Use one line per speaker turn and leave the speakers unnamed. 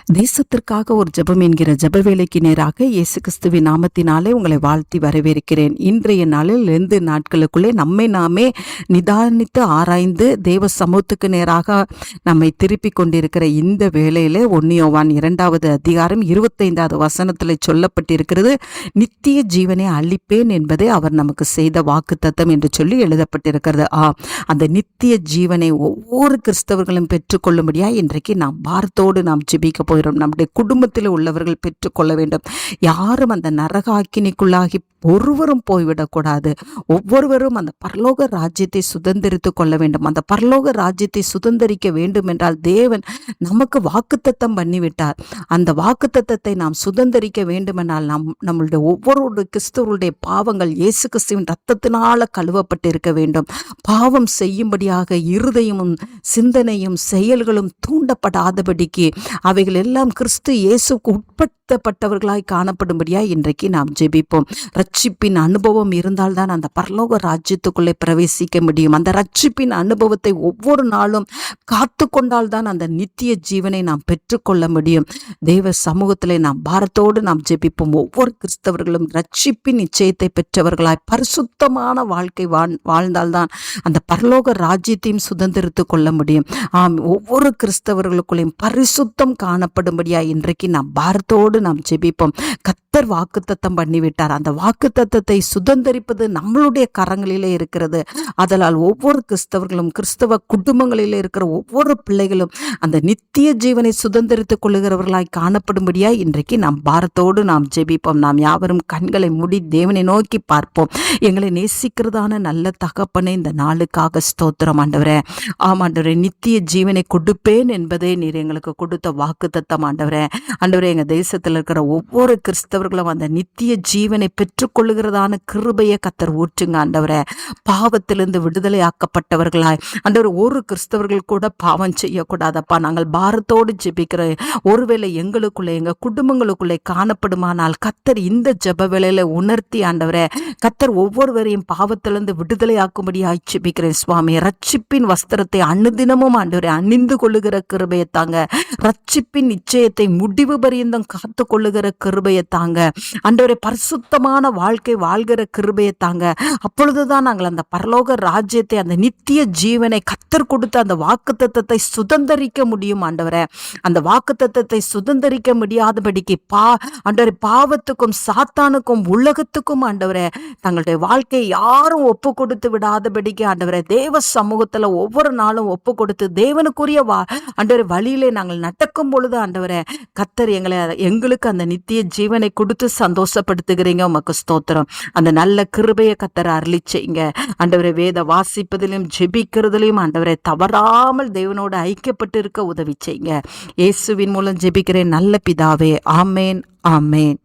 தேசத்திற்காக ஒரு ஜெபம் என்கிற ஜெப வேலைக்கு நேராக இயேசு கிறிஸ்துவின் நாமத்தினாலே உங்களை வாழ்த்தி வரவேற்கிறேன். இன்றைய நாளில் 2 நாட்களுக்குள்ளே நம்மை நாமே நிதானித்து ஆராய்ந்து தேவ சமூகத்துக்கு நேராக நம்மை திருப்பி கொண்டிருக்கிற இந்த வேளையிலே 1 யோவான் 2வது அதிகாரம் 25வது வசனத்தில் சொல்லப்பட்டிருக்கிறது, நித்திய ஜீவனை அளிப்பேன் என்பதே அவர் நமக்கு செய்த வாக்குத்தத்தம் என்று சொல்லி எழுதப்பட்டிருக்கிறது. அந்த நித்திய ஜீவனை ஒவ்வொரு கிறிஸ்தவர்களும் பெற்றுக்கொள்ளும்படியா இன்றைக்கு நாம் பாரத்தோடு நாம் ஜெபிக்க போகிறோம். நம்முடைய குடும்பத்தில் உள்ளவர்கள் பெற்றுக்கொள்ள வேண்டும். யாரும் அந்த நரக ஆக்கினைக்குள்ளாகி ஒருவரும் போய்விடக்கூடாது. ஒவ்வொருவரும் அந்த பரலோக ராஜ்யத்தை சுதந்திரித்து கொள்ள வேண்டும். அந்த பரலோக ராஜ்யத்தை சுதந்திரிக்க வேண்டும் என்றால் தேவன் நமக்கு வாக்குத்தத்தம் பண்ணிவிட்டார். அந்த வாக்குத்தத்தத்தை நாம் சுதந்திரிக்க வேண்டுமென்றால் நம்மளுடைய ஒவ்வொரு கிறிஸ்தவருடைய பாவங்கள் இயேசு கிறிஸ்துவின் இரத்தத்தினால கழுவப்பட்டிருக்க வேண்டும். பாவம் செய்யும்படியாக இருதயமும் சிந்தனையும் செயல்களும் தூண்டப்படாதபடிக்கு அவைகள் எல்லாம் கிறிஸ்து இயேசுக்கு உட்படுத்தப்பட்டவர்களாய் காணப்படும்படியாய் இன்றைக்கு நாம் ஜெபிப்போம். ரட்சிப்பின் அனுபவம் இருந்தால்தான் அந்த பரலோக ராஜ்யத்துக்குள்ளே பிரவேசிக்க முடியும். அந்த ரட்சிப்பின் அனுபவத்தை ஒவ்வொரு நாளும் காத்து கொண்டால்தான் அந்த நித்திய ஜீவனை நாம் பெற்றுக்கொள்ள முடியும். தேவ சமூகத்திலே நாம் பாரத்தோடு நாம் ஜெபிப்போம். ஒவ்வொரு கிறிஸ்தவர்களும் ரட்சிப்பின் நிச்சயத்தை பெற்றவர்களாய் பரிசுத்தமான வாழ்க்கை வாழ்ந்தால்தான் அந்த பரலோக ராஜ்யத்தையும் சுதந்திரித்து கொள்ள முடியும். ஒவ்வொரு கிறிஸ்தவர்களுக்குள்ளேயும் பரிசுத்தம் காணப்படும்படியாய் இன்றைக்கு நாம் பாரத்தோடு நாம் ஜெபிப்போம். கர்த்தர் வாக்குத்தத்தம் பண்ணிவிட்டார். அந்த வாக்குத்தத்தத்தை சுதந்திரிப்பது நம்மளுடைய கரங்களிலே இருக்கிறது. அதனால் ஒவ்வொரு கிறிஸ்தவர்களும் கிறிஸ்தவ குடும்பங்களிலே இருக்கிற ஒவ்வொரு பிள்ளைகளும் அந்த நித்திய ஜீவனை சுதந்திரித்துக் கொள்ளுகிறவர்களாய் காணப்படும்படியாய் இன்றைக்கு நாம் பாரத்தோடு நாம் ஜெபிப்போம். நாம் யாவரும் கண்களை மூடி தேவனை நோக்கி பார்ப்போம். எங்களை நேசிக்கிறதான நல்ல தகப்பனே, இந்த நாளுக்காக ஸ்தோத்திரம் ஆண்டவரே. ஆமாண்டவரே, நித்திய ஜீவனை கொடுப்பேன் என்பதே நீர் எங்களுக்கு கொடுத்த வாக்குத்தத்தம் ஆண்டவரே. ஆண்டவரே, எங்கள் தேசத்தில் இருக்கிற ஒவ்வொரு கிறிஸ்தவர்களும் அந்த நித்திய ஜீவனை பெற்றுக்கொள்ளுகிறதான கிருபையை கர்த்தர் ஊற்றுங்க ஆண்டவரே. பாவத்திலிருந்து விடுதலை ஆக்கப்பட்டவர்களாய் ஆண்டவர் ஒரு கிறிஸ்தவர்கள் கூட பாவம் செய்யக்கூடாதப்பா. நாங்கள் பாரத்தோடு ஜெபிக்கிறோம். ஒருவேளை எங்களுக்குள்ளே எங்கள் குடும்பங்களுக்குள்ளே காணப்படுமானால் கர்த்தர் இந்த ஜெப வேளையில உணர்த்தி ஆண்டவரே, கர்த்தர் ஒவ்வொருவரையும் பாவத்திலிருந்து விடுதலை ஆக்கும்படியாய் ஜெபிக்கிறேன் சுவாமி. ரட்சிப்பின் வஸ்திரத்தை அனுதினமும் ஆண்டவரே அணிந்து கொள்ளுகிற கிருபையை தாங்க. ரட்சிப்பின் நிச்சயத்தை முடிவு பரியந்தம் காத்து கொள்ளுகிற கிருபையை தாங்க ஆண்டவரே. பரிசுத்தமான வாழ்க்கை வாழ்கிற கிருபையை தாங்க. அப்பொழுதுதான் நாங்கள் அந்த பரலோக ராஜ்யத்தை, அந்த நித்திய ஜீவனை கர்த்தர் கொடுத்த அந்த வாக்குத்தத்தத்தை சுதந்திரிக்க முடியும் ஆண்டவரே. அந்த வாக்குத்தத்தத்தை சுதந்திரிக்க முடியாதபடிக்கு ஆண்டவரே, பாவத்துக்கும் சாத்தானுக்கும் உலகத்துக்கும் ஆண்டவரே தங்களுடைய வாழ்க்கையை யாரும் ஒப்பு கொடுத்து விடாதபடிக்கு ஆண்டவரே தேவ சமூகத்துல ஒவ்வொரு நாளும் ஒப்பு கொடுத்து தேவனுக்குரிய ஆண்டவரே வழியிலே நாங்கள் நடக்கும் பொழுது ஆண்டவரே கர்த்தர் எங்களுக்கு அந்த நித்திய ஜீவனை கொடுத்து சந்தோஷப்படுத்துகிறீங்க. உமக்கு ஸ்தோத்திரம். அந்த நல்ல கிருபையை கர்த்தர் அருளி செய்யுங்க ஆண்டவரே. வேத வாசிப்பதிலும் ஜெபிக்கிறதிலும் ஆண்டவரே தவறாமல் தேவனோடு ஐக்கியப்பட்டு இருக்க உதவி செய்யுங்க. இயேசுவின் மூலம் ஜெபிக்கிறேன் நல்ல பிதாவே. ஆமேன், ஆமேன்.